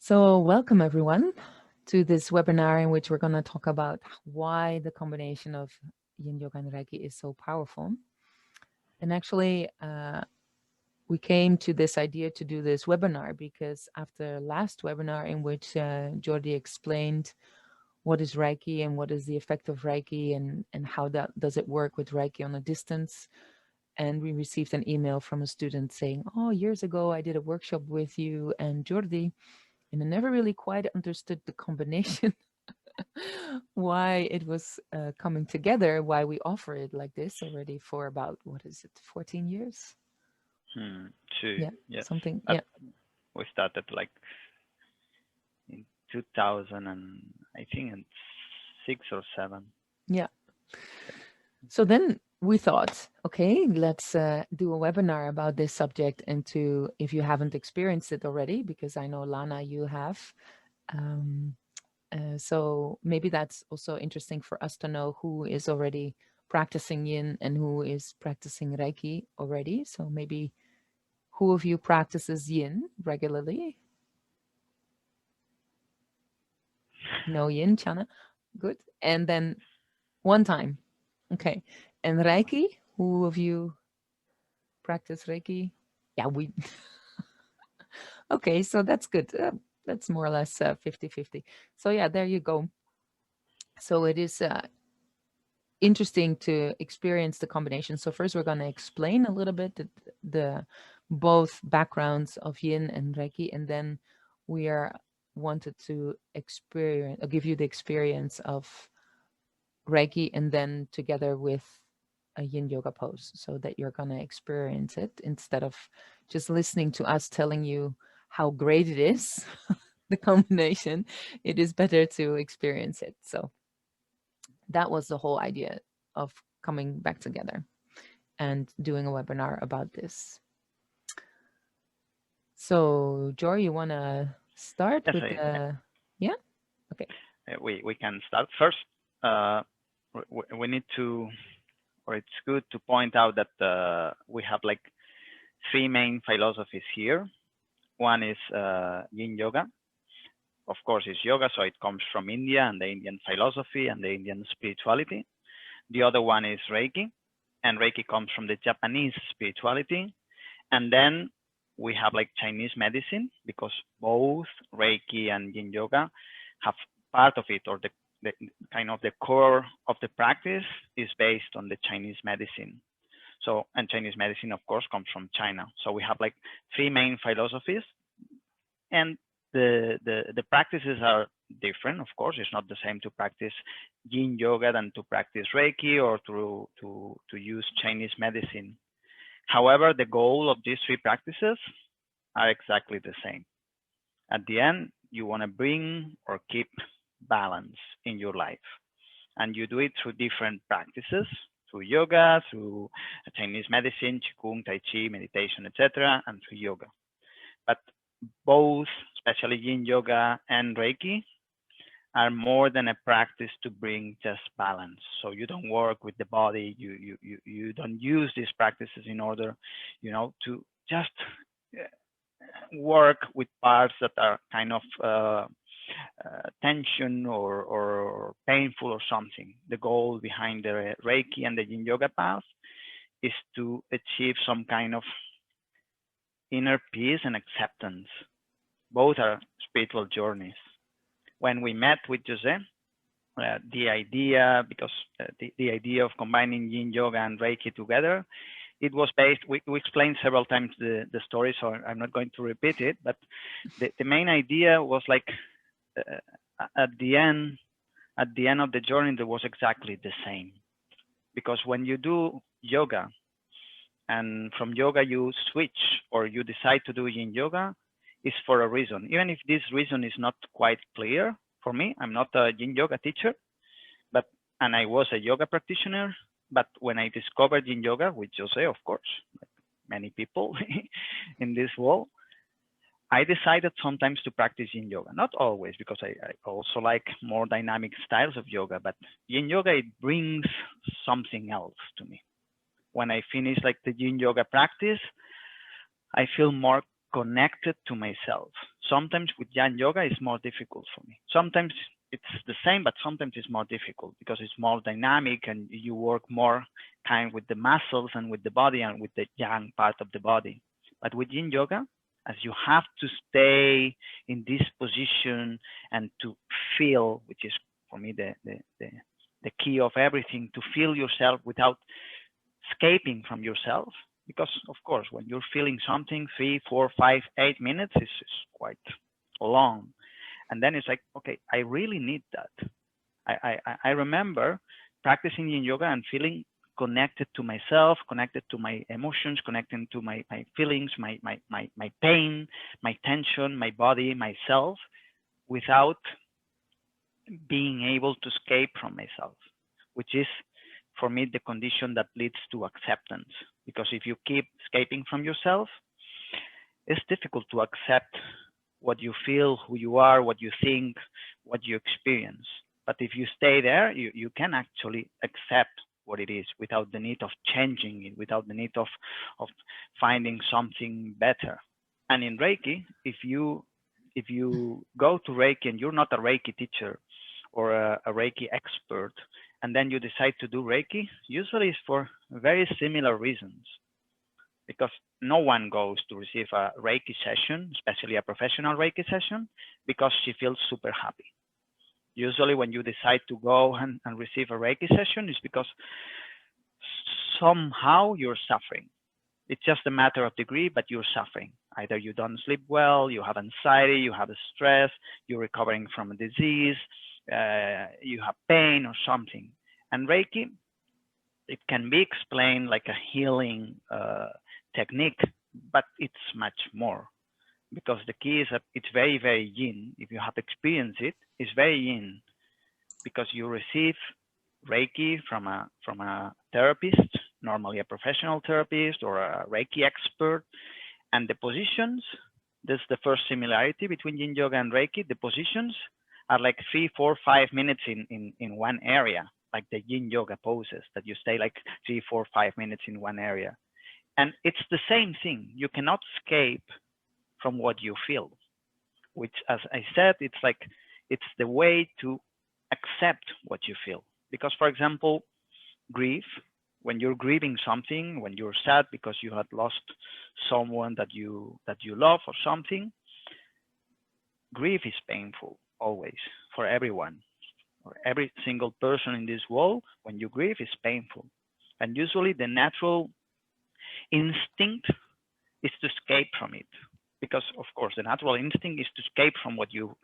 So welcome everyone to this webinar in which we're going to talk about why the combination of Yin Yoga and Reiki is so powerful. And actually, we came to this idea to do this webinar because after last webinar in which Jordi explained what is Reiki and what is the effect of Reiki and how that does it work with Reiki on a distance. And we received an email from a student saying, oh, years ago I did a workshop with you and Jordi, and I never really quite understood the combination, why it was coming together, why we offer it like this already for about, 14 years? Two, Yeah, yes. something, yeah. We started like in 2000 and I think in 6 or 7. Yeah. So then we thought, okay, let's do a webinar about this subject, and if you haven't experienced it already, because I know Lana, you have. So maybe that's also interesting for us to know who is already practicing Yin and who is practicing Reiki already. So maybe who of you practices Yin regularly? No Yin, Chana. Good. And then one time. Okay. And Reiki, who of you practice Reiki? Yeah, we. Okay, so that's good. That's more or less 50-50. So yeah, there you go. So it is interesting to experience the combination. So first we're going to explain a little bit the both backgrounds of Yin and Reiki, and then we are wanted to experience or give you the experience of Reiki, and then together with a Yin yoga pose, so that you're going to experience it instead of just listening to us telling you how great it is. The combination, it is better to experience it. So that was the whole idea of coming back together and doing a webinar about this. So, Joy, you want to start Yes, with the... Yeah? Okay. we can start first. We need to, or it's good to point out that we have like 3 main philosophies here. One is Yin Yoga. Of course, it's yoga, so it comes from India and the Indian philosophy and the Indian spirituality. The other one is Reiki, and Reiki comes from the Japanese spirituality. And then we have like Chinese medicine, because both Reiki and Yin Yoga have part of it, or the kind of the core of the practice is based on the Chinese medicine. So, and Chinese medicine, of course, comes from China. So we have like 3 main philosophies, and the practices are different. Of course, it's not the same to practice Yin Yoga than to practice Reiki or to use Chinese medicine. However, the goal of these 3 practices are exactly the same. At the end, you want to bring or keep balance in your life, and you do it through different practices, through yoga, through Chinese medicine, Qigong, Tai Chi, meditation, etc., and through yoga. But both, especially Yin Yoga and Reiki, are more than a practice to bring just balance. So you don't work with the body. You don't use these practices in order, to just work with parts that are kind of tension or painful or something. The goal behind the Reiki and the Yin Yoga path is to achieve some kind of inner peace and acceptance. Both are spiritual journeys. When we met with José, the idea, because the idea of combining Yin Yoga and Reiki together, it was based, we explained several times the story, so I'm not going to repeat it, but the main idea was like, at the end of the journey, there was exactly the same. Because when you do yoga, and from yoga you switch or you decide to do Yin Yoga, is for a reason. Even if this reason is not quite clear for me, I'm not a Yin Yoga teacher, and I was a yoga practitioner, but when I discovered Yin Yoga with José, of course, like many people in this world, I decided sometimes to practice Yin Yoga. Not always, because I also like more dynamic styles of yoga, but Yin Yoga, it brings something else to me. When I finish like the Yin Yoga practice, I feel more connected to myself. Sometimes with Yin Yoga, it's more difficult for me. Sometimes it's the same, but sometimes it's more difficult because it's more dynamic and you work more kind with the muscles and with the body and with the yang part of the body. But with Yin Yoga, as you have to stay in this position and to feel, which is for me the key of everything, to feel yourself without escaping from yourself. Because of course, when you're feeling something, 3, 4, 5, 8 minutes is quite long. And then it's like, okay, I really need that. I remember practicing Yin Yoga and feeling connected to myself, connected to my emotions, connected to my feelings, my pain, my tension, my body, myself, without being able to escape from myself, which is for me the condition that leads to acceptance. Because if you keep escaping from yourself, it's difficult to accept what you feel, who you are, what you think, what you experience. But if you stay there, you can actually accept what it is without the need of changing it, without the need of finding something better. And in Reiki, if you go to Reiki and you're not a Reiki teacher or a Reiki expert, and then you decide to do Reiki, usually it's for very similar reasons. Because no one goes to receive a Reiki session, especially a professional Reiki session, because she feels super happy. Usually when you decide to go and receive a Reiki session, it's because somehow you're suffering. It's just a matter of degree, but you're suffering. Either you don't sleep well, you have anxiety, you have stress, you're recovering from a disease, you have pain or something. And Reiki, it can be explained like a healing technique, but it's much more. Because the key is that it's very, very yin. If you have experienced it, it's very yin. Because you receive Reiki from a therapist, normally a professional therapist or a Reiki expert. And the positions, this is the first similarity between Yin Yoga and Reiki. The positions are like 3, 4, 5 minutes in one area, like the Yin Yoga poses that you stay like 3, 4, 5 minutes in one area. And it's the same thing. You cannot escape from what you feel, which, as I said, it's like, it's the way to accept what you feel. Because, for example, grief, when you're grieving something, when you're sad because you had lost someone that you love or something, grief is painful always for everyone, or every single person in this world. When you grieve, is painful, and usually the natural instinct is to escape from it. Because of course the natural instinct is to escape from what you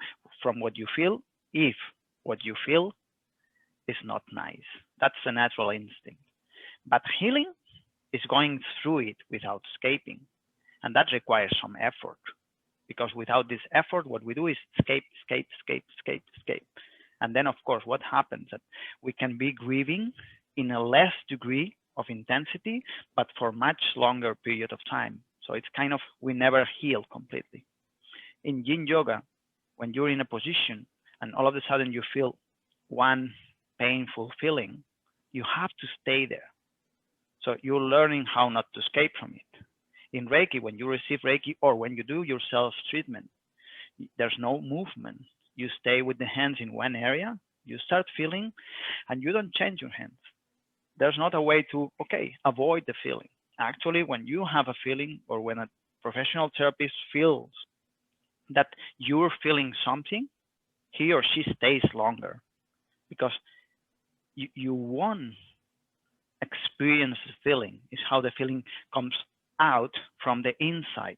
feel, if what you feel is not nice. That's the natural instinct. But healing is going through it without escaping, and that requires some effort. Because without this effort, what we do is escape. And then of course what happens, that we can be grieving in a less degree of intensity, but for much longer period of time. So it's kind of, we never heal completely. In Yin Yoga, when you're in a position and all of a sudden you feel one painful feeling, you have to stay there. So you're learning how not to escape from it. In Reiki, when you receive Reiki or when you do your self-treatment, there's no movement. You stay with the hands in one area, you start feeling, and you don't change your hands. There's not a way to, okay, avoid the feeling. Actually, when you have a feeling, or when a professional therapist feels that you're feeling something, he or she stays longer, because you won't experience the feeling. It's how the feeling comes out from the inside,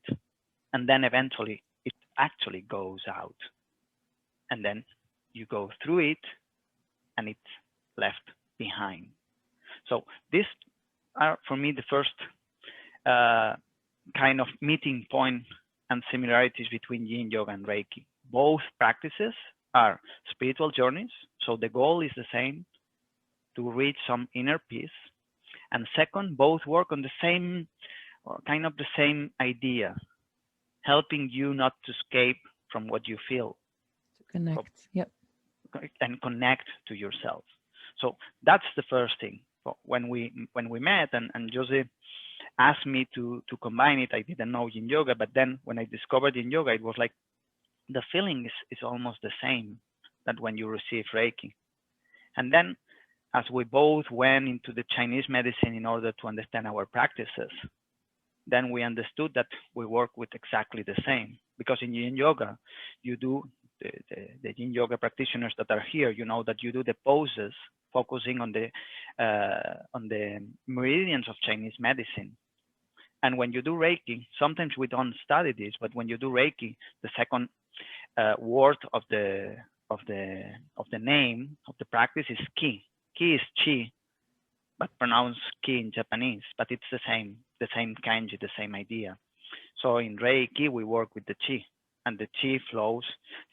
and then eventually it actually goes out, and then you go through it and it's left behind. So these are for me the first kind of meeting point and similarities between Yin Yoga and Reiki. Both practices are spiritual journeys, so the goal is the same, to reach some inner peace. And second, both work on the same, or kind of the same idea, helping you not to escape from what you feel. To connect, yep. And connect to yourself. So that's the first thing. When we met, and José asked me to combine it. I didn't know Yin Yoga, but then when I discovered Yin Yoga, it was like the feeling is almost the same that when you receive Reiki. And then as we both went into the Chinese medicine in order to understand our practices, then we understood that we work with exactly the same. Because in Yin Yoga, you do the Yin Yoga practitioners that are here, you know that you do the poses focusing on the meridians of Chinese medicine. And when you do Reiki, sometimes we don't study this, but when you do Reiki, the second word of the name of the practice is ki. Ki is chi, but pronounced ki in Japanese, but it's the same kanji, the same idea. So in Reiki, we work with the chi, and the chi flows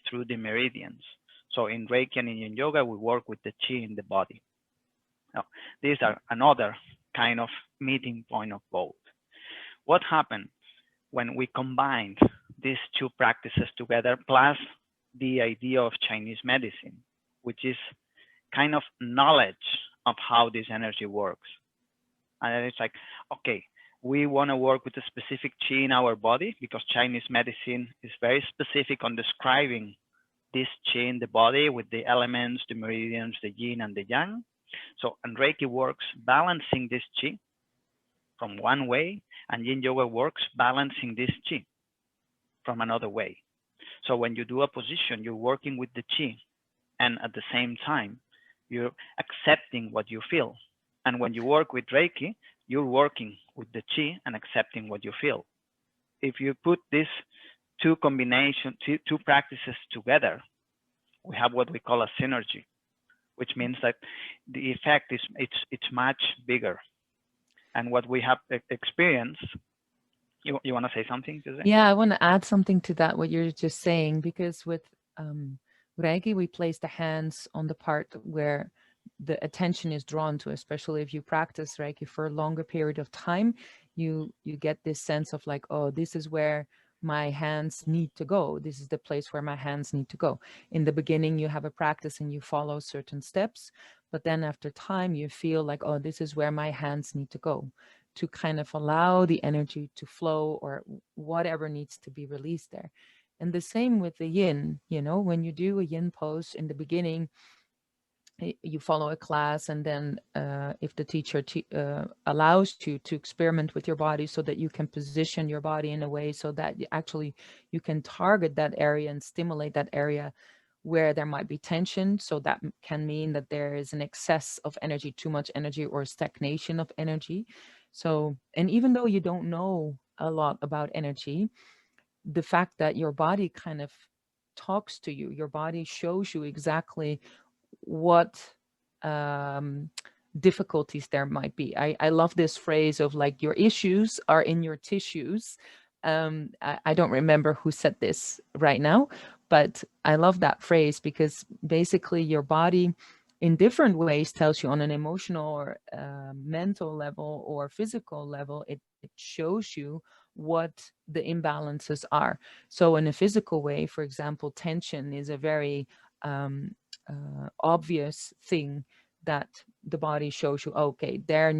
through the meridians. So in Reiki and in Yin Yoga, we work with the chi in the body. Now, these are another kind of meeting point of both. What happened when we combined these two practices together, plus the idea of Chinese medicine, which is kind of knowledge of how this energy works. And it's like, okay, we want to work with a specific chi in our body because Chinese medicine is very specific on describing this chi in the body with the elements, the meridians, the yin and the yang. So, and Reiki works balancing this chi from one way, and Yin Yoga works balancing this chi from another way. So when you do a position, you're working with the chi, and at the same time, you're accepting what you feel. And when you work with Reiki, you're working with the chi and accepting what you feel. If you put these two practices together, we have what we call a synergy, which means that the effect is it's much bigger. And what we have experienced, you want to say something, Jose? Yeah, I want to add something to that, what you're just saying, because with Reiki, we place the hands on the part where the attention is drawn to, especially if you practice Reiki for a longer period of time, you get this sense of like, oh, this is where my hands need to go. This is the place where my hands need to go. In the beginning, you have a practice and you follow certain steps, but then after time, you feel like, oh, this is where my hands need to go, to kind of allow the energy to flow or whatever needs to be released there. And the same with the yin, when you do a yin pose in the beginning, you follow a class, and then if the teacher allows you to experiment with your body so that you can position your body in a way so that actually you can target that area and stimulate that area where there might be tension. So that can mean that there is an excess of energy, too much energy, or stagnation of energy. So, and even though you don't know a lot about energy, the fact that your body kind of talks to you, your body shows you exactly what difficulties there might be. I love this phrase of like, your issues are in your tissues. I don't remember who said this right now, but I love that phrase because basically your body in different ways tells you on an emotional or mental level or physical level, it shows you what the imbalances are. So in a physical way, for example, tension is a very obvious thing that the body shows you, okay, there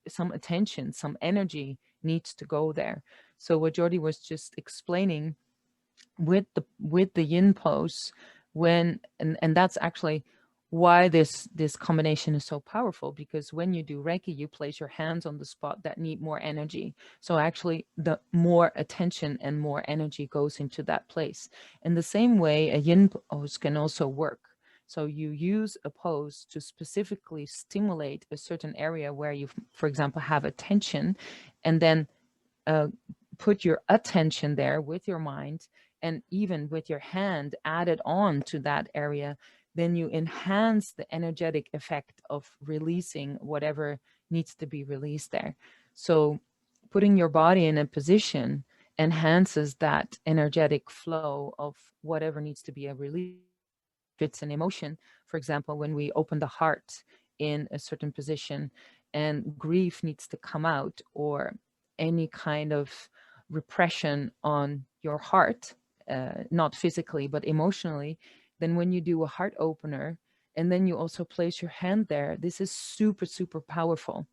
some attention, some energy needs to go there. So what Jordi was just explaining with the yin pose, when and that's actually why this combination is so powerful, because when you do Reiki, you place your hands on the spot that need more energy. So actually the more attention and more energy goes into that place. In the same way, a yin pose can also work. So you use a pose to specifically stimulate a certain area where you, for example, have a tension, and then put your attention there with your mind, and even with your hand added on to that area, then you enhance the energetic effect of releasing whatever needs to be released there. So putting your body in a position enhances that energetic flow of whatever needs to be released. If it's an emotion, for example, when we open the heart in a certain position and grief needs to come out, or any kind of repression on your heart, not physically but emotionally, then when you do a heart opener and then you also place your hand there, this is super, super powerful.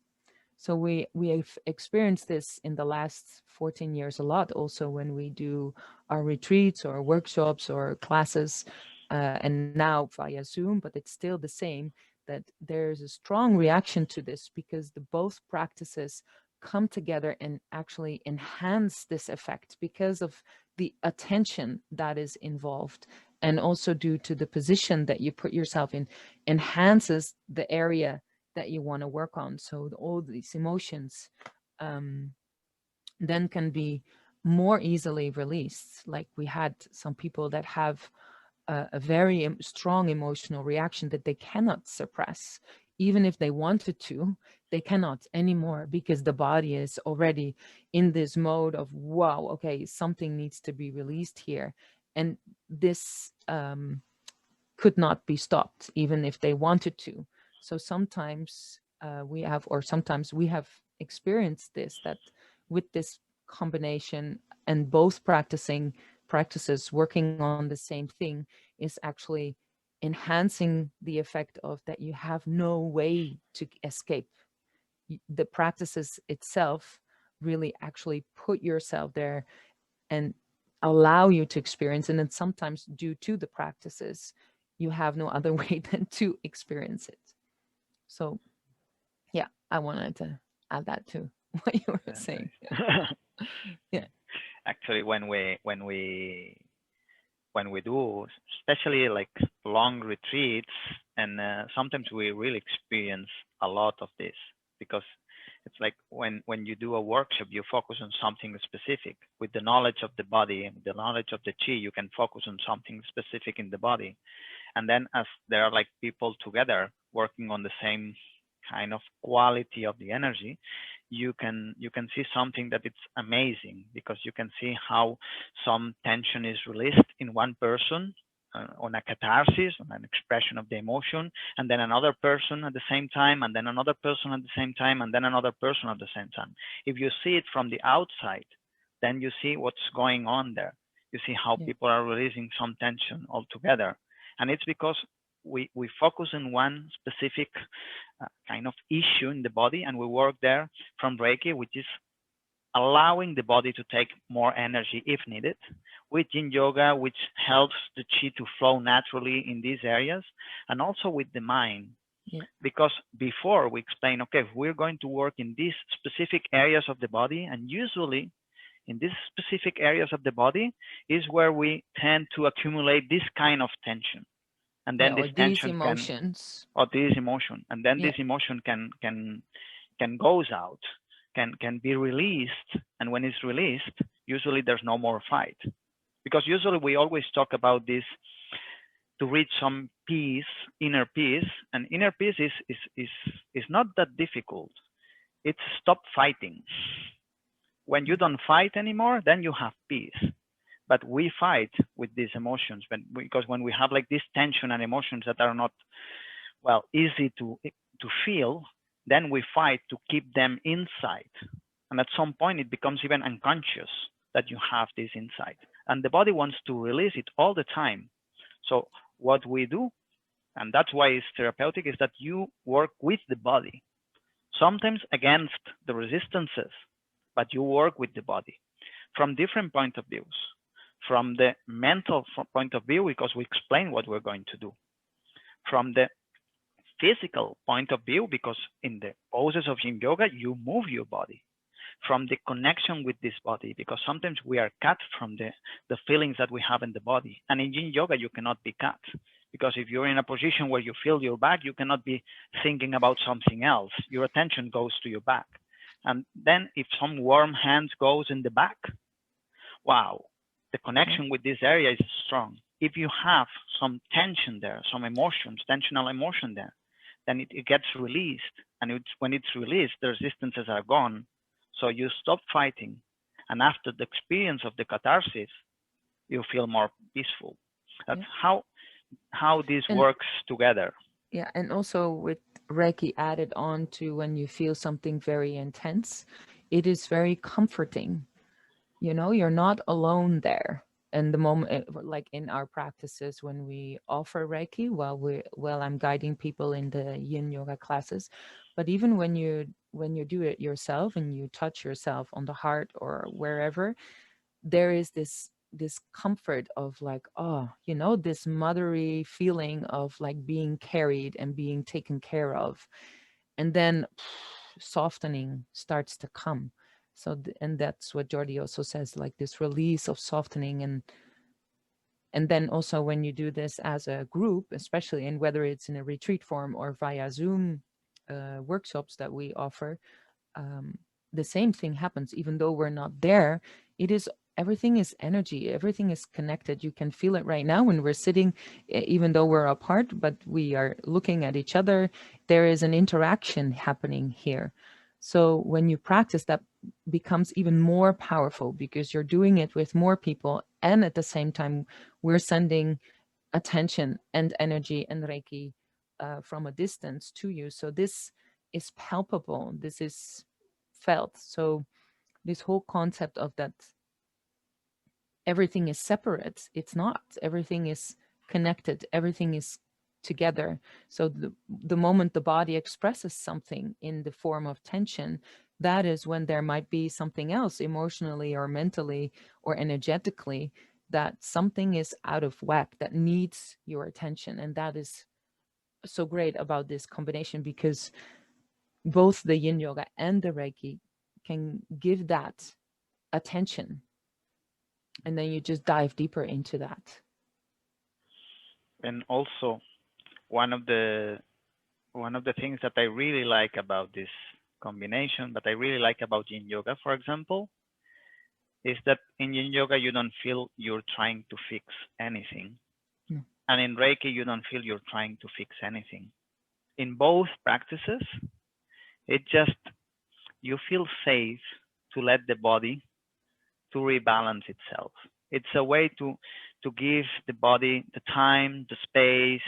So we have experienced this in the last 14 years a lot, also when we do our retreats or workshops or classes, and now via Zoom, but it's still the same, that there's a strong reaction to this because the both practices come together and actually enhance this effect because of the attention that is involved, and also due to the position that you put yourself in enhances the area that you want to work on. So all these emotions um, then can be more easily released. Like we had some people that have a very strong emotional reaction that they cannot suppress. Even if they wanted to, they cannot anymore because the body is already in this mode of, wow, okay, something needs to be released here. And this could not be stopped, even if they wanted to. So sometimes sometimes we have experienced this, that with this combination and both practices working on the same thing is actually enhancing the effect of that you have no way to escape. The practices itself really actually put yourself there and allow you to experience. And then sometimes due to the practices, you have no other way than to experience it. So yeah, I wanted to add that to what you were saying. Nice. Yeah. Actually, when we do, especially like long retreats, and sometimes we really experience a lot of this, because it's like when you do a workshop, you focus on something specific. With the knowledge of the body and the knowledge of the chi, you can focus on something specific in the body. And then as there are like people together working on the same kind of quality of the energy, you can see something that it's amazing, because you can see how some tension is released in one person, on a catharsis, on an expression of the emotion, and then another person at the same time, and then another person at the same time, and then another person at the same time. If you see it from the outside, then you see what's going on there. You see how Yeah. people are releasing some tension altogether. And it's because we focus on one specific kind of issue in the body, and we work there from Reiki, which is allowing the body to take more energy if needed, with Yin Yoga, which helps the chi to flow naturally in these areas, and also with the mind. Yeah. Because before we explain, okay, we're going to work in these specific areas of the body, and usually in these specific areas of the body is where we tend to accumulate this kind of tension. And Yeah. then Or this these tension can, emotions. or this emotion, and then Yeah. this emotion can goes out, can be released. And when it's released, usually there's no more fight, because usually we always talk about this to reach some peace, inner peace. And inner peace is not that difficult. It's stop fighting. When you Yeah. don't fight anymore, then you have peace. But we fight with these emotions because when we have like this tension and emotions that are not, well, easy to feel, then we fight to keep them inside. And at some point, it becomes even unconscious that you have this inside. And the body wants to release it all the time. So what we do, and that's why it's therapeutic, is that you work with the body, sometimes against the resistances, but you work with the body from different point of views. From the mental point of view, because we explain what we're going to do. From the physical point of view, because in the poses of Yin Yoga, you move your body. From the connection with this body, because sometimes we are cut from the feelings that we have in the body. And in Yin Yoga, you cannot be cut, because if you're in a position where you feel your back, you cannot be thinking about something else. Your attention goes to your back. And then if some warm hands goes in the back, wow, the Yeah. connection with this area is strong. If you have some tension there, some emotions, tensional emotion there, then it gets released. And when it's released, the resistances are gone. So you stop fighting. And after the experience of the catharsis, you feel more peaceful. That's Yeah. how this And works together. yeah, and also with Reiki added on to when you feel something very intense, it is very comforting. You're not alone there. And the moment, like in our practices, when we offer Reiki, while I'm guiding people in the Yin Yoga classes, but even when you when you do it yourself and you touch yourself on the heart or wherever, there is this comfort of like, oh, you know, this mothery feeling of like being carried and being taken care of. And then softening starts to come. So and that's what Jordi also says, like this release of softening. And then also when you do this as a group, especially, and whether it's in a retreat form or via Zoom workshops that we offer, um, the same thing happens. Even though we're not there, it is, everything is energy, everything is connected. You can feel it right now when we're sitting, even though we're apart, but we are looking at each other. There is an interaction happening here. So when you practice, that becomes even more powerful because you're doing it with more people, and at the same time we're sending attention and energy and Reiki from a distance to you. So this is palpable, this is felt. So this whole concept of that everything is separate, it's not. Everything is connected, everything is together. So the moment the body expresses something in the form of tension, that is when there might be something else emotionally or mentally or energetically, that something is out of whack that needs your attention. And that is so great about this combination, because both the Yin Yoga and the Reiki can give that attention, and then you just dive deeper into that. And also, one of the things that I really like about this combination, that I really like about Yin Yoga, for example, is that in Yin Yoga you don't feel you're trying to fix anything, and in Reiki you don't feel you're trying to fix anything. In both practices, it just, you feel safe to let the body to rebalance itself. It's a way to give the body the time, the space,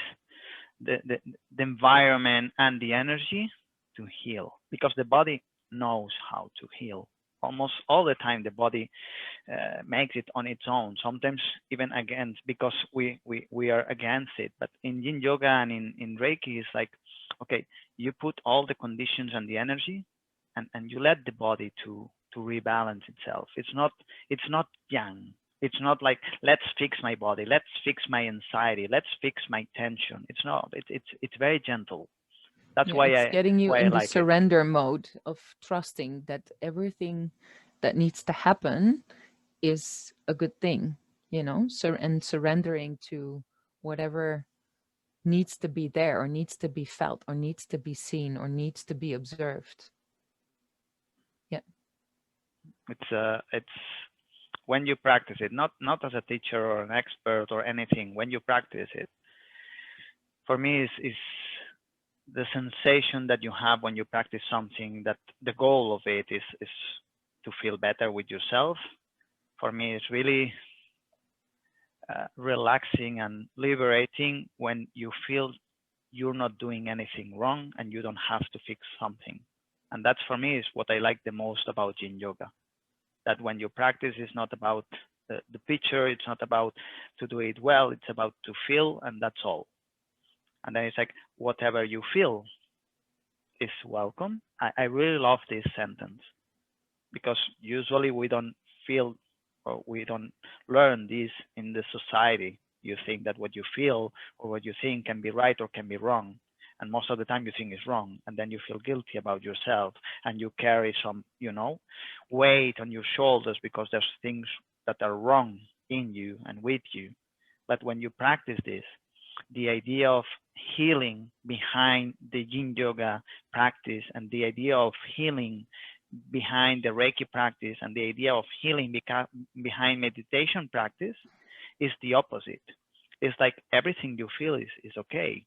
the environment, and the energy to heal, because the body knows how to heal. Almost all the time, the body makes it on its own. Sometimes even against, because we are against it. But in Yin Yoga and in Reiki, it's like, okay, you put all the conditions and the energy, and you let the body to rebalance itself. It's not yang. It's not like, let's fix my body, let's fix my anxiety, let's fix my tension. It's not. It's very gentle. That's Yeah, it's getting you why I in the like it. surrender mode of trusting that everything that needs to happen is a good thing, you know, and surrendering to whatever needs to be there or needs to be felt or needs to be seen or needs to be observed. Yeah. It's when you practice it, not as a teacher or an expert or anything. When you practice it, for me, is the sensation that you have when you practice something, that the goal of it is to feel better with yourself. For me, it's really relaxing and liberating when you feel you're not doing anything wrong and you don't have to fix something. And that's, for me, is what I like the most about Yin Yoga. That when you practice, it's not about the picture, it's not about to do it well, it's about to feel, and that's all. And then it's like, whatever you feel is welcome. I really love this sentence, because usually we don't feel, or we don't learn this in the society. You think that what you feel or what you think can be right or can be wrong. And most of the time you think it's wrong, and then you feel guilty about yourself, and you carry some, weight on your shoulders because there's things that are wrong in you and with you. But when you practice this, the idea of healing behind the Yin Yoga practice, and the idea of healing behind the Reiki practice, and the idea of healing behind meditation practice is the opposite. It's like everything you feel is okay,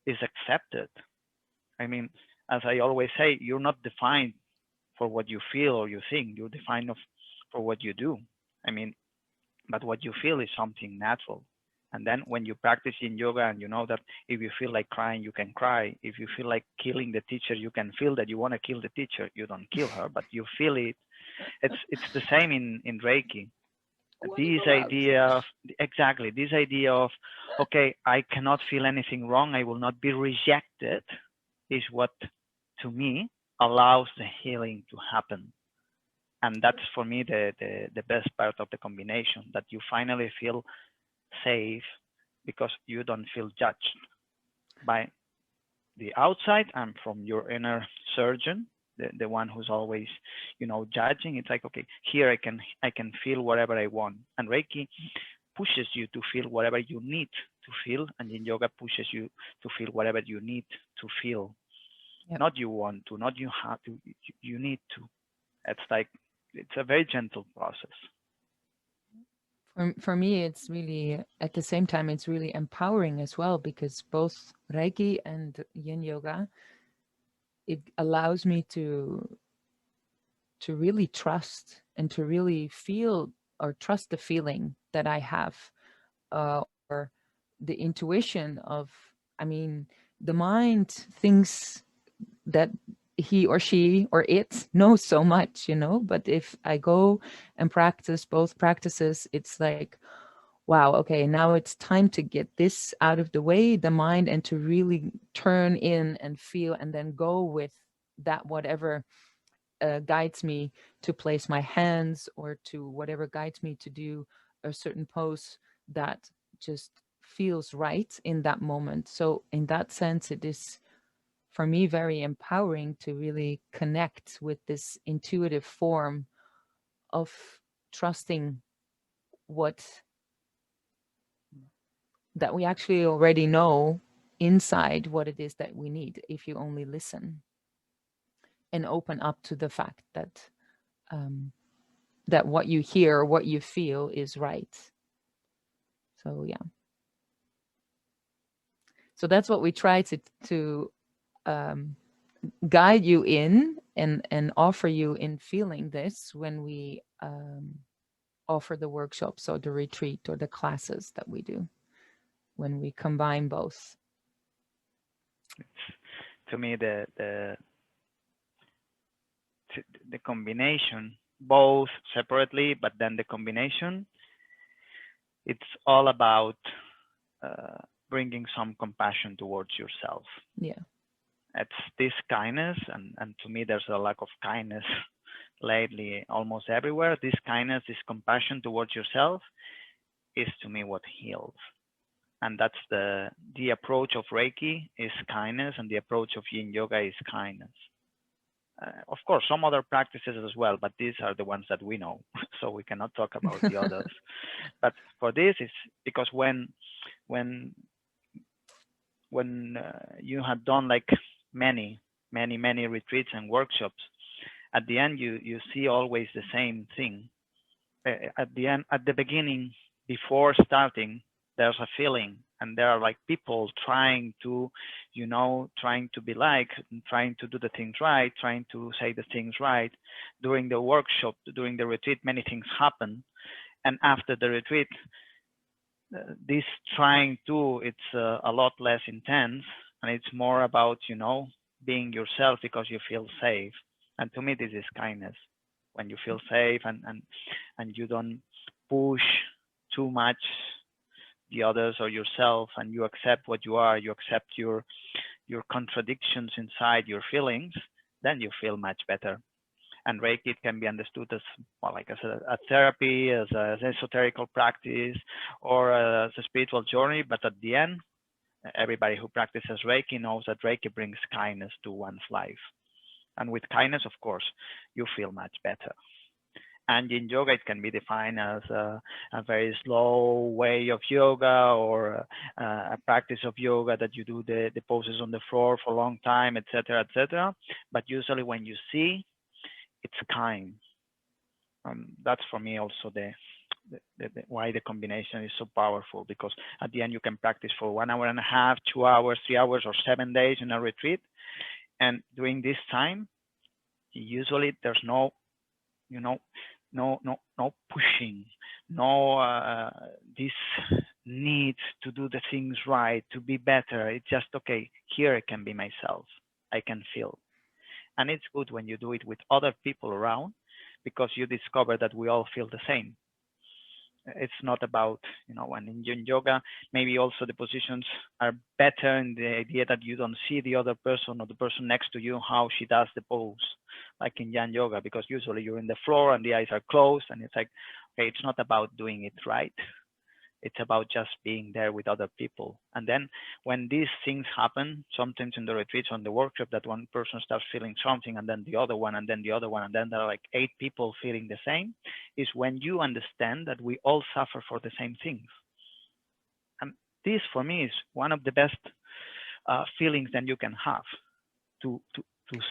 is accepted. I mean, as I always say, you're not defined for what you feel or you think. You're defined for what you do. I mean, but what you feel is something natural. And then when you practice in yoga, and you know that if you feel like crying, you can cry. If you feel like killing the teacher, you can feel that you want to kill the teacher. You don't kill her, but you feel it. It's the same in Reiki. This idea of, exactly, this idea of, okay, I cannot feel anything wrong, I will not be rejected, is what, to me, allows the healing to happen. And that's for me the best part of the combination, that you finally feel safe because you don't feel judged by the outside and from your inner surgeon, the one who's always, judging. It's like, okay, here I can feel whatever I want. And Reiki pushes you to feel whatever you need to feel, and Yin Yoga pushes you to feel whatever you need to feel. Yep. Not you want to, not you have to, you need to. It's like, it's a very gentle process. For me, it's really, at the same time, it's really empowering as well, because both Reiki and Yin Yoga, it allows me to really trust and to really feel or trust the feeling that I have, or the intuition of, I mean, the mind thinks that he or she or it knows so much, but if I go and practice both practices, it's like, wow, okay, now it's time to get this out of the way, the mind, and to really turn in and feel, and then go with that, whatever guides me to place my hands, or to whatever guides me to do a certain pose that just feels right in that moment. So in that sense, it is for me very empowering to really connect with this intuitive form of trusting what that we actually already know inside, what it is that we need, if you only listen and open up to the fact that that what you hear, what you feel is right. So yeah, so that's what we try to um, guide you in, and offer you in feeling this when we offer the workshops or the retreat or the classes that we do, when we combine both. It's, to me, the combination, both separately, but then the combination, it's all about bringing some compassion towards yourself. Yeah. It's this kindness, and to me, there's a lack of kindness lately almost everywhere. This kindness, this compassion towards yourself is, to me, what heals. And that's the approach of Reiki is kindness, and the approach of Yin Yoga is kindness. Of course, some other practices as well, but these are the ones that we know, so we cannot talk about the others. But for this, it's because when you have done like many retreats and workshops, at the end you see always the same thing. At the end, at the beginning, before starting, there's a feeling, and there are like people trying to, trying to be like, trying to do the things right, trying to say the things right. During the workshop, during the retreat, many things happen, and after the retreat, this trying to, it's a lot less intense, and it's more about, being yourself because you feel safe. And to me, this is kindness. When you feel safe, and you don't push too much the others or yourself, and you accept what you are, you accept your contradictions inside your feelings, then you feel much better. And Reiki can be understood as, well, like I said, a therapy, as an esoterical practice, or as a spiritual journey. But at the end, everybody who practices Reiki knows that Reiki brings kindness to one's life. And with kindness, of course, you feel much better. And in yoga, it can be defined as a very slow way of yoga, or a practice of yoga that you do the poses on the floor for a long time, etc., etc. But usually when you see, it's kind. That's for me also the why the combination is so powerful, because at the end you can practice for 1 hour and a half, 2 hours, 3 hours, or 7 days in a retreat. And during this time, usually there's no, no pushing, no this need to do the things right, to be better. It's just, okay, here I can be myself. I can feel. And it's good when you do it with other people around, because you discover that we all feel the same. It's not about, when in Yin Yoga, maybe also the positions are better in the idea that you don't see the other person or the person next to you, how she does the pose, like in Yin Yoga, because usually you're in the floor and the eyes are closed and it's like, okay, it's not about doing it right. It's about just being there with other people. And then when these things happen, sometimes in the retreats, on the workshop, that one person starts feeling something and then the other one and then the other one, and then there are like 8 people feeling the same, is when you understand that we all suffer for the same things. And this for me is one of the best feelings that you can have, to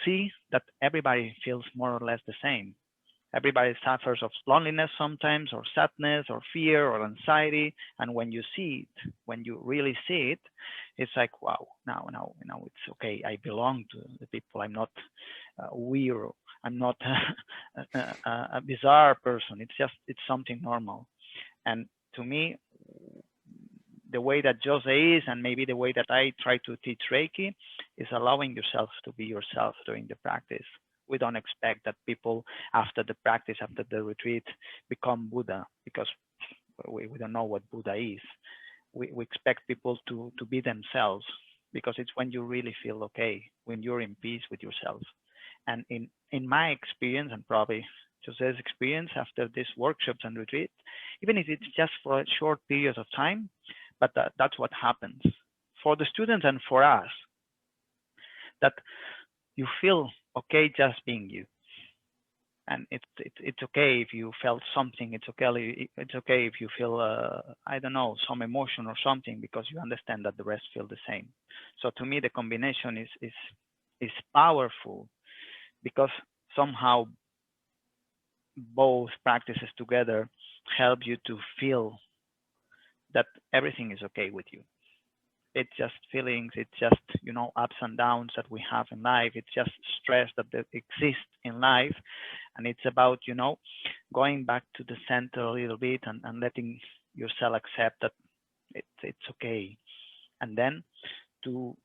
see that everybody feels more or less the same. Everybody suffers of loneliness sometimes, or sadness, or fear, or anxiety. And when you see it, when you really see it, it's like, wow, now, it's okay. I belong to the people. I'm not weird. I'm not a bizarre person. It's something normal. And to me, the way that Jose is, and maybe the way that I try to teach Reiki, is allowing yourself to be yourself during the practice. We don't expect that people after the practice, after the retreat, become Buddha, because we don't know what Buddha is. We expect people to be themselves, because it's when you really feel okay, when you're in peace with yourself. And in my experience, and probably Jose's experience after these workshops and retreats, even if it's just for a short period of time, but that's what happens for the students and for us, that you feel okay just being you. And it's okay if you felt something. It's okay if you feel I don't know, some emotion or something, because you understand that the rest feel the same. So to me, the combination is powerful, because somehow both practices together help you to feel that everything is okay with you. It's just feelings, it's just, ups and downs that we have in life. It's just stress that exists in life. And it's about, going back to the center a little bit, and letting yourself accept that it's okay. And then to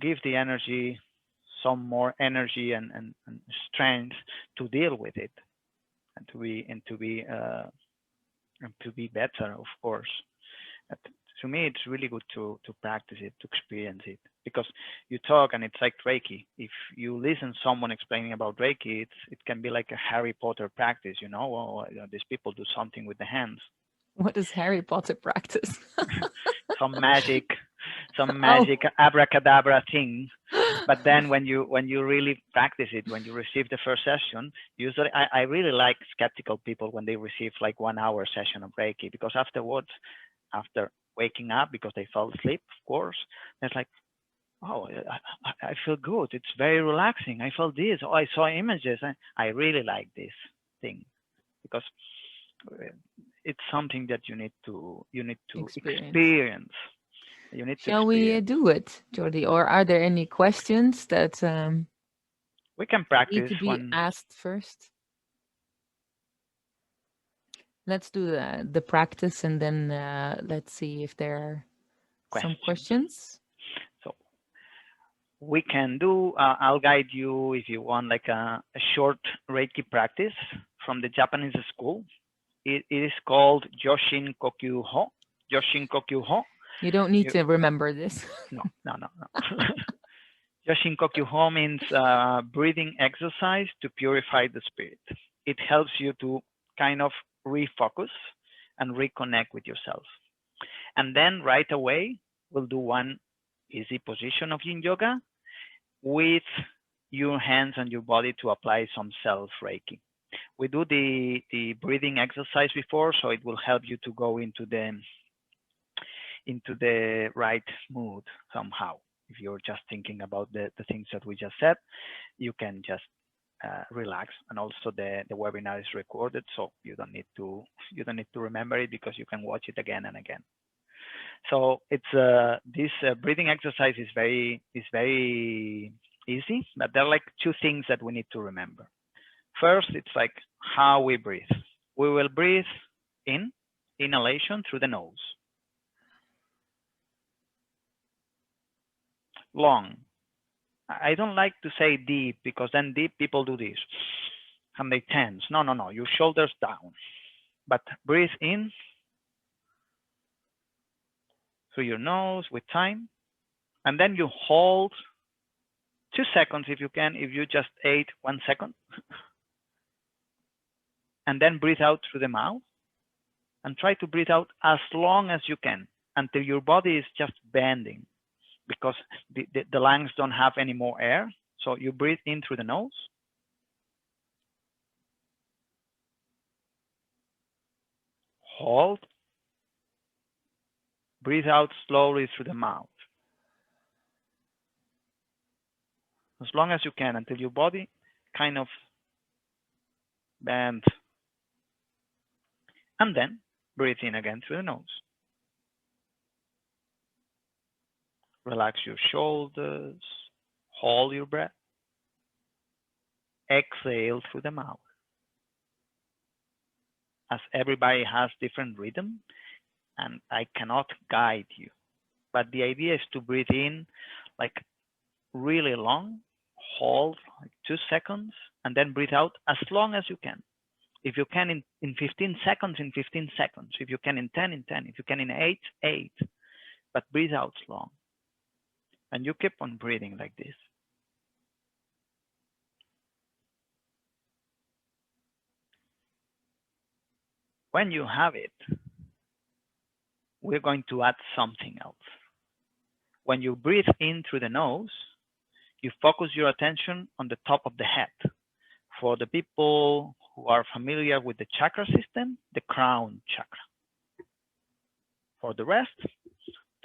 give the energy some more energy and strength to deal with it, and to be better, of course. But to me, it's really good to practice it, to experience it, because you talk and it's like Reiki. If you listen someone explaining about Reiki, it can be like a Harry Potter practice, these people do something with the hands. What is Harry Potter practice? some magic Oh. abracadabra thing. But then when you really practice it, when you receive the first session, usually I really like skeptical people when they receive like 1 hour session of Reiki, because afterwards, after waking up, because they fell asleep, of course, it's like, oh, I feel good. It's very relaxing. I felt this. Oh, I saw images. I really like this thing, because it's something that you need to experience. You need to Shall we experience. do it, Jordi? Or are there any questions that We can need practice to be one asked first? Let's do the practice, and then let's see if there are some question. questions. So we can do, I'll guide you if you want, like a short Reiki practice from the Japanese school. It is called Yoshin Kokyu Ho. Yoshin Kokyu Ho. You don't need to remember this. No. Yoshin Kokyu Ho means breathing exercise to purify the spirit. It helps you to kind of refocus and reconnect with yourself. And then right away, we'll do one easy position of Yin Yoga with your hands and your body to apply some self Reiki. We do the breathing exercise before, so it will help you to go into the right mood somehow. If you're just thinking about the things that we just said, you can just relax. And also the webinar is recorded, so you don't need to remember it, because you can watch it again and again. So it's this breathing exercise is very easy, but there are like 2 things that we need to remember. First, it's like how we breathe. We will breathe in, inhalation through the nose. Long. I don't like to say deep, because then deep people do this and they tense. No. Your shoulders down. but breathe in through your nose with time, and then you hold 2 seconds if you can, if you just ate 1 second, and then breathe out through the mouth, and try to breathe out as long as you can until your body is just bending, because the lungs don't have any more air. So you breathe in through the nose, hold, breathe out slowly through the mouth, as long as you can until your body kind of bends, and then breathe in again through the nose. Relax your shoulders, hold your breath, exhale through the mouth. As everybody has different rhythm, and I cannot guide you, but the idea is to breathe in like really long, hold like 2 seconds, and then breathe out as long as you can. If you can in 15 seconds, in 15 seconds. If you can in 10, in 10. If you can in 8, 8. But breathe out long. And you keep on breathing like this. When you have it, we're going to add something else. When you breathe in through the nose, you focus your attention on the top of the head. For the people who are familiar with the chakra system, the crown chakra. For the rest,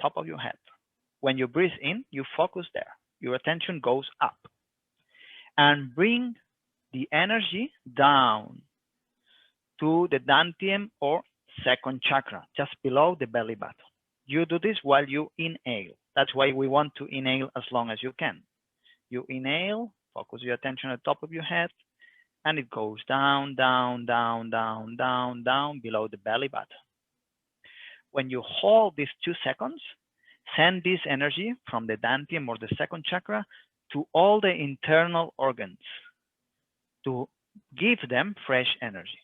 top of your head. When you breathe in, you focus there. Your attention goes up. And bring the energy down to the dantian or second chakra, just below the belly button. You do this while you inhale. That's why we want to inhale as long as you can. You inhale, focus your attention at the top of your head, and it goes down, down, down, down, down, down below the belly button. When you hold these 2 seconds, send this energy from the dantian or the second chakra to all the internal organs to give them fresh energy.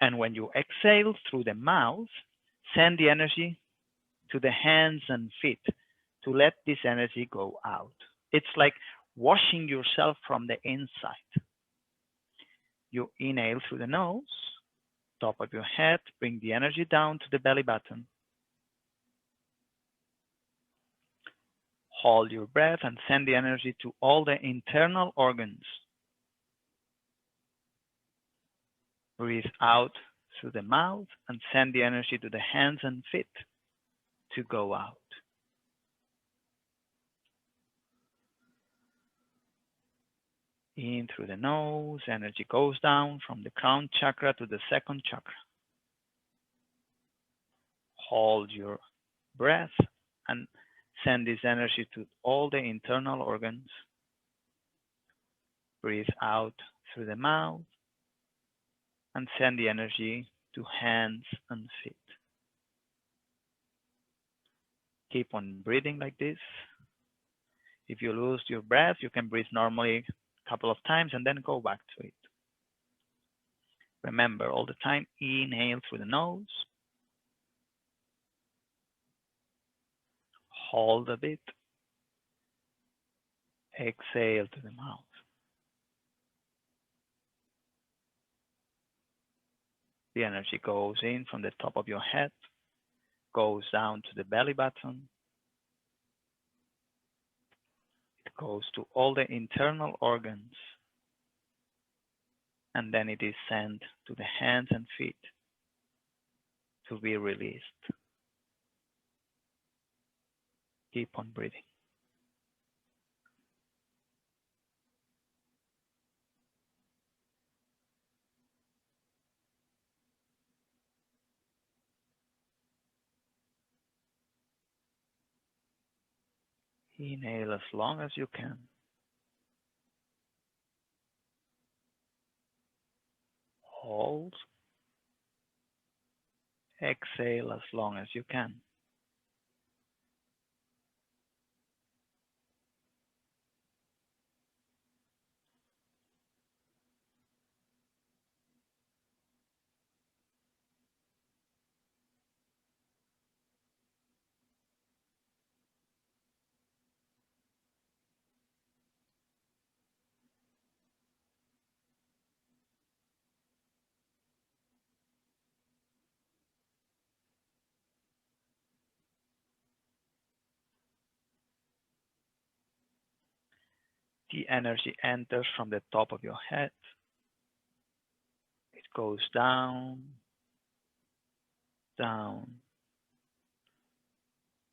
And when you exhale through the mouth, send the energy to the hands and feet to let this energy go out. It's like washing yourself from the inside. You inhale through the nose, top of your head, bring the energy down to the belly button. Hold your breath and send the energy to all the internal organs. Breathe out through the mouth and send the energy to the hands and feet to go out. In through the nose, energy goes down from the crown chakra to the second chakra. Hold your breath and send this energy to all the internal organs. Breathe out through the mouth and send the energy to hands and feet. Keep on breathing like this. If you lose your breath, you can breathe normally a couple of times and then go back to it. Remember, all the time, inhale through the nose. Hold a bit. Exhale to the mouth. The energy goes in from the top of your head, goes down to the belly button. It goes to all the internal organs, and then it is sent to the hands and feet to be released. Keep on breathing. Inhale as long as you can. Hold. Exhale as long as you can. The energy enters from the top of your head. It goes down, down.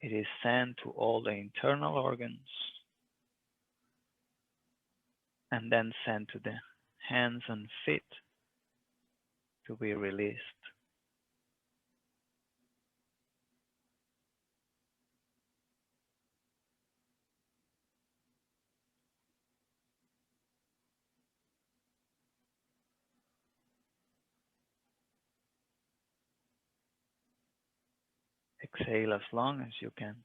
It is sent to all the internal organs and then sent to the hands and feet to be released. Exhale as long as you can.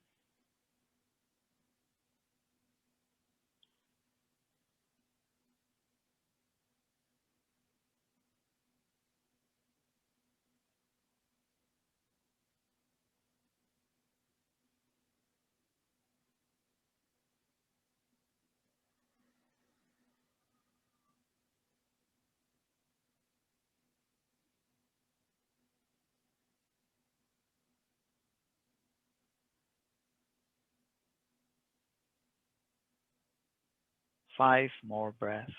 Five more breaths.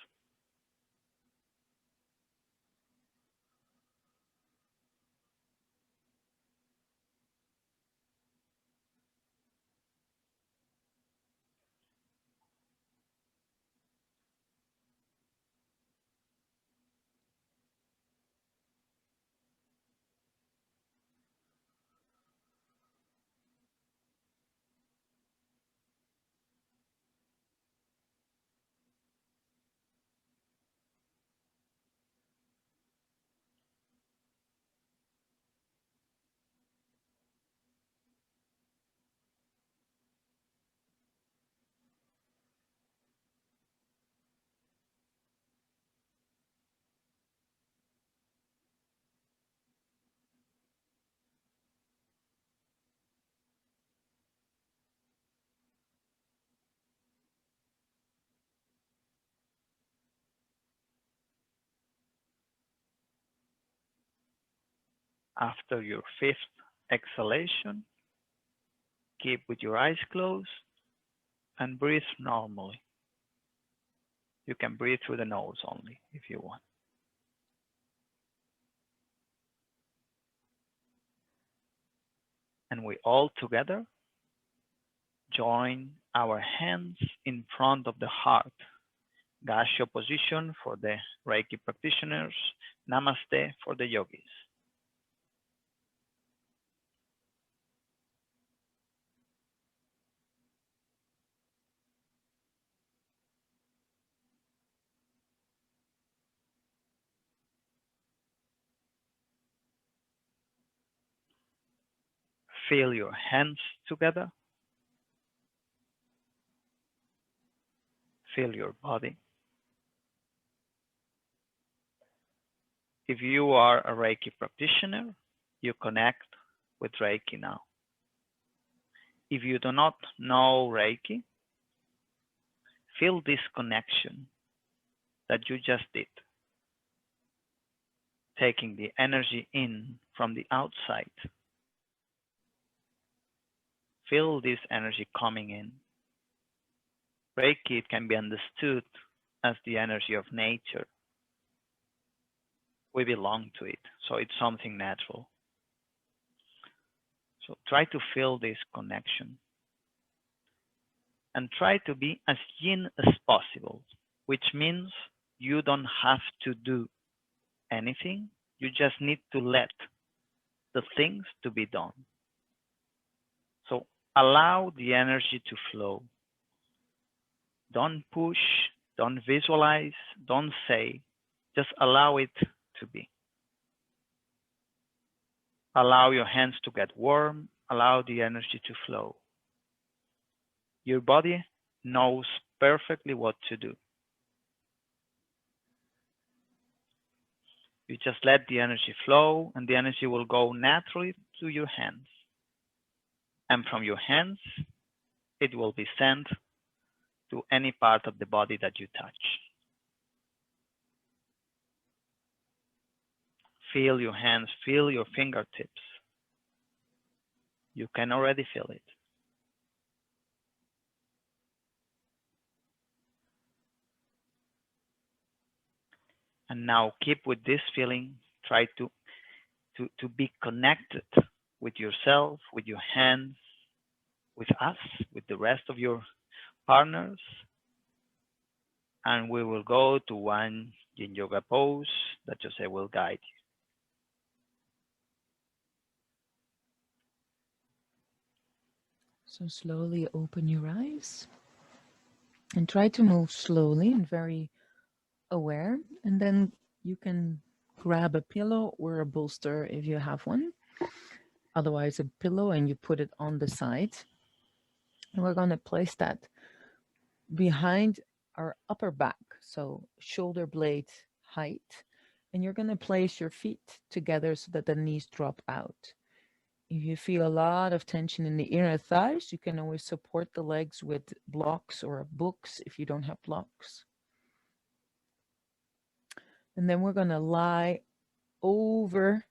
After your fifth exhalation, keep with your eyes closed and breathe normally. You can breathe through the nose only if you want. And we all together join our hands in front of the heart. Gassho position for the Reiki practitioners, Namaste for the yogis. Feel your hands together. Feel your body. If you are a Reiki practitioner, you connect with Reiki now. If you do not know Reiki, feel this connection that you just did, taking the energy in from the outside. Feel this energy coming in. Reiki can be understood as the energy of nature. We belong to it, so it's something natural. So try to feel this connection and try to be as yin as possible, which means you don't have to do anything. You just need to let the things to be done. So allow the energy to flow. Don't push, don't visualize, don't say, just allow it to be. Allow your hands to get warm, allow the energy to flow. Your body knows perfectly what to do. You just let the energy flow and the energy will go naturally to your hands. And from your hands, it will be sent to any part of the body that you touch. Feel your hands, feel your fingertips. You can already feel it. And now keep with this feeling. Try to be connected with yourself, with your hands, with us, with the rest of your partners. And we will go to one yin yoga pose that Jose will guide you. So slowly open your eyes and try to move slowly and very aware. And then you can grab a pillow or a bolster if you have one. Otherwise, a pillow, and you put it on the side. And we're going to place that behind our upper back, so shoulder blade height. And you're going to place your feet together so that the knees drop out. If you feel a lot of tension in the inner thighs, you can always support the legs with blocks or books if you don't have blocks. And then we're going to lie over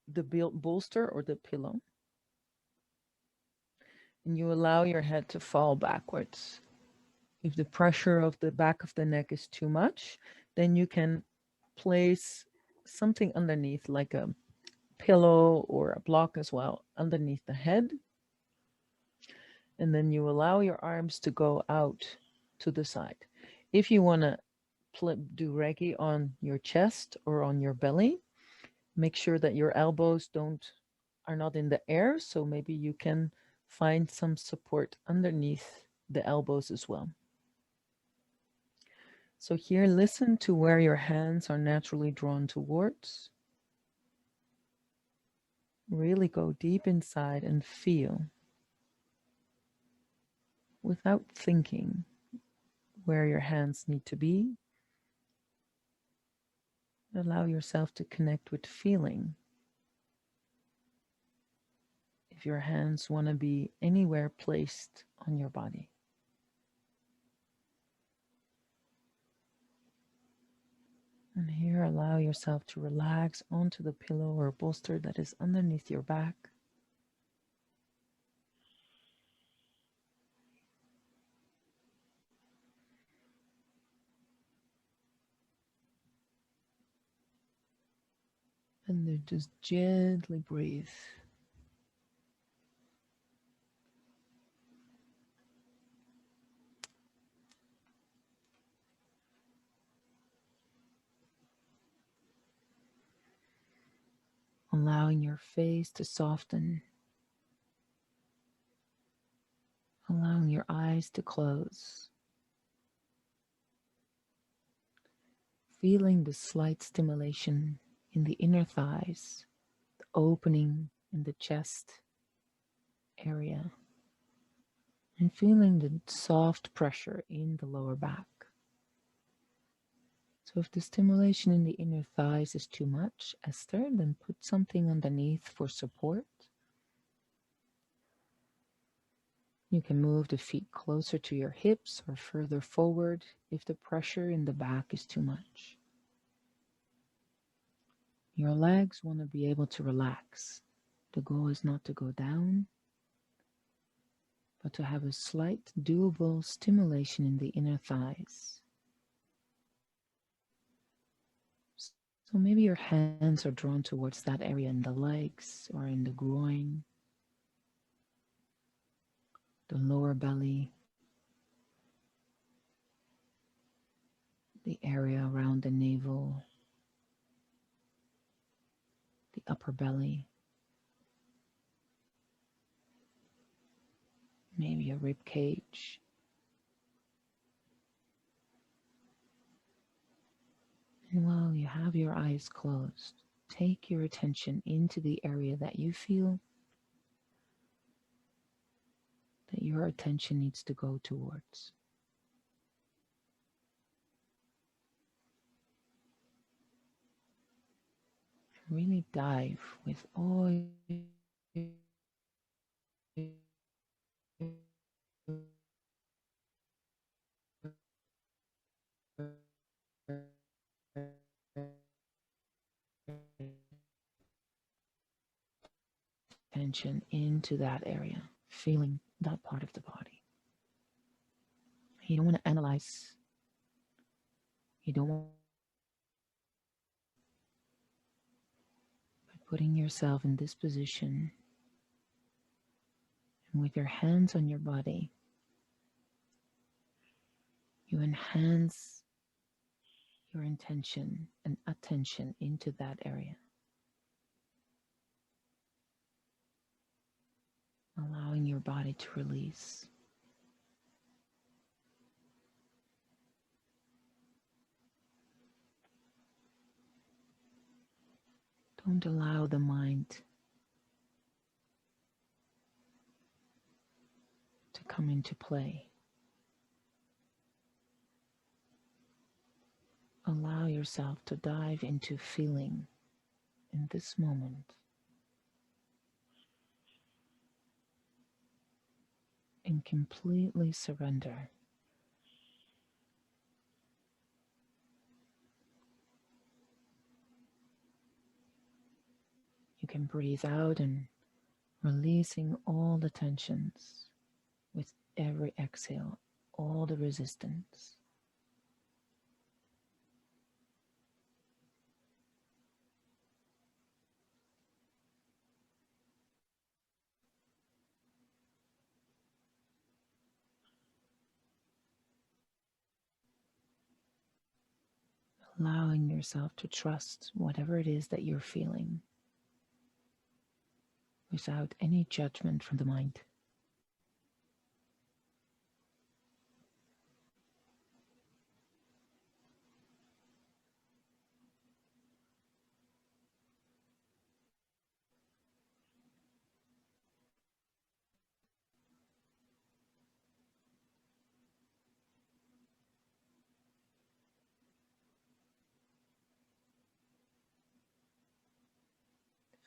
the bolster or the pillow. And you allow your head to fall backwards. If the pressure of the back of the neck is too much, then you can place something underneath, like a pillow or a block as well, underneath the head. And then you allow your arms to go out to the side. If you want to do Reiki on your chest or on your belly, make sure that your elbows are not in the air. So maybe you can find some support underneath the elbows as well. So here, listen to where your hands are naturally drawn towards. Really go deep inside and feel, without thinking, where your hands need to be. Allow yourself to connect with feeling. If your hands want to be anywhere placed on your body. And here, allow yourself to relax onto the pillow or bolster that is underneath your back. And then just gently breathe. Allowing your face to soften. Allowing your eyes to close. Feeling the slight stimulation in the inner thighs, the opening in the chest area, and feeling the soft pressure in the lower back. So if the stimulation in the inner thighs is too much, Esther, then put something underneath for support. You can move the feet closer to your hips or further forward if the pressure in the back is too much. Your legs want to be able to relax. The goal is not to go down, but to have a slight doable stimulation in the inner thighs. So maybe your hands are drawn towards that area in the legs or in the groin, the lower belly, the area around the navel, the upper belly, maybe a rib cage. And while you have your eyes closed, take your attention into the area that you feel that your attention needs to go towards. Really dive with all attention into that area, feeling that part of the body. You don't want to analyze. You don't want to Putting yourself in this position and with your hands on your body, you enhance your intention and attention into that area, allowing your body to release. Don't allow the mind to come into play. Allow yourself to dive into feeling in this moment and completely surrender. You can breathe out and releasing all the tensions with every exhale, all the resistance. Allowing yourself to trust whatever it is that you're feeling without any judgment from the mind.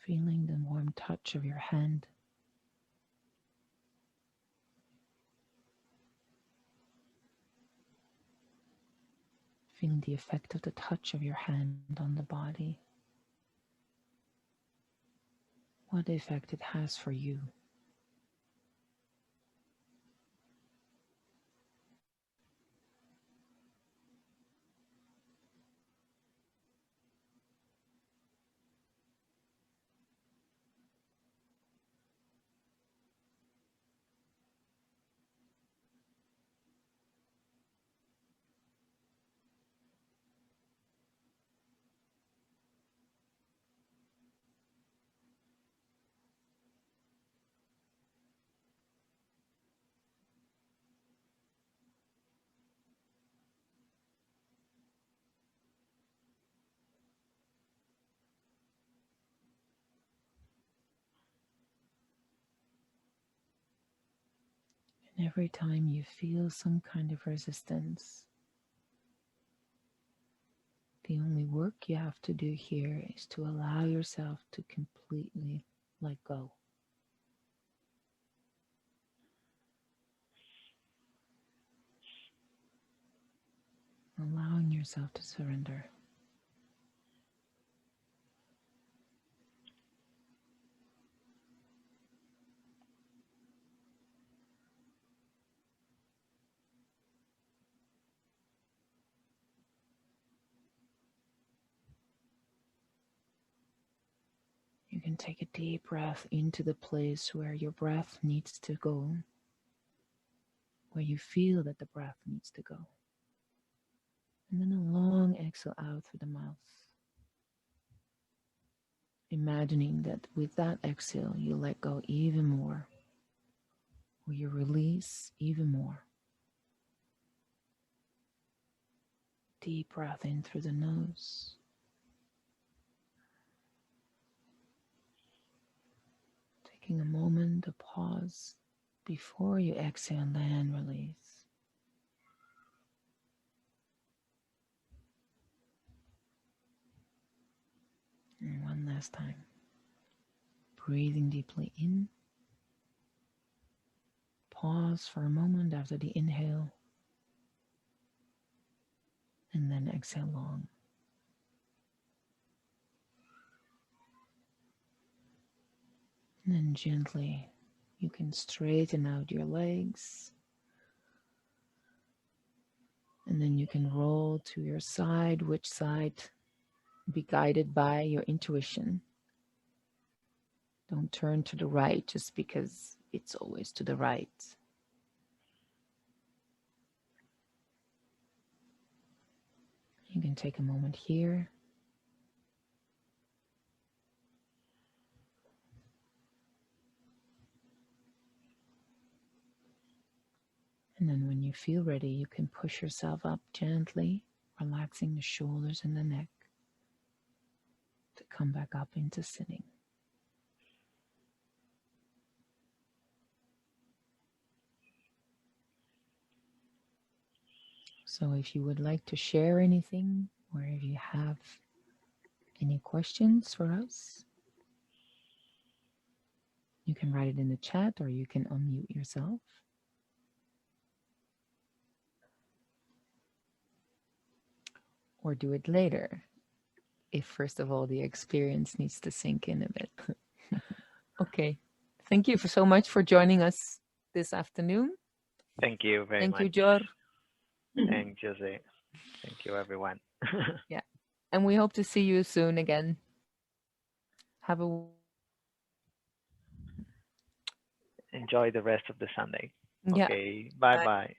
Feeling the warm touch of your hand. Feeling the effect of the touch of your hand on the body. What effect it has for you. And every time you feel some kind of resistance, the only work you have to do here is to allow yourself to completely let go. Allowing yourself to surrender. You can take a deep breath into the place where your breath needs to go, where you feel that the breath needs to go. And then a long exhale out through the mouth. Imagining that with that exhale, you let go even more, or you release even more. Deep breath in through the nose. Taking a moment to pause before you exhale and then release. And one last time. Breathing deeply in. Pause for a moment after the inhale. And then exhale long. And then gently, you can straighten out your legs. And then you can roll to your side, which side be guided by your intuition. Don't turn to the right just because it's always to the right. You can take a moment here. And then when you feel ready, you can push yourself up gently, relaxing the shoulders and the neck to come back up into sitting. So if you would like to share anything, or if you have any questions for us, you can write it in the chat or you can unmute yourself. Or do it later, if first of all the experience needs to sink in a bit. Okay. Thank you so much for joining us this afternoon. Thank you very Thank much. you, Jor. Thanks, Jose. Thank you, everyone. Yeah. And we hope to see you soon again. Have a Enjoy the rest of the Sunday. yeah. Okay. Bye-bye.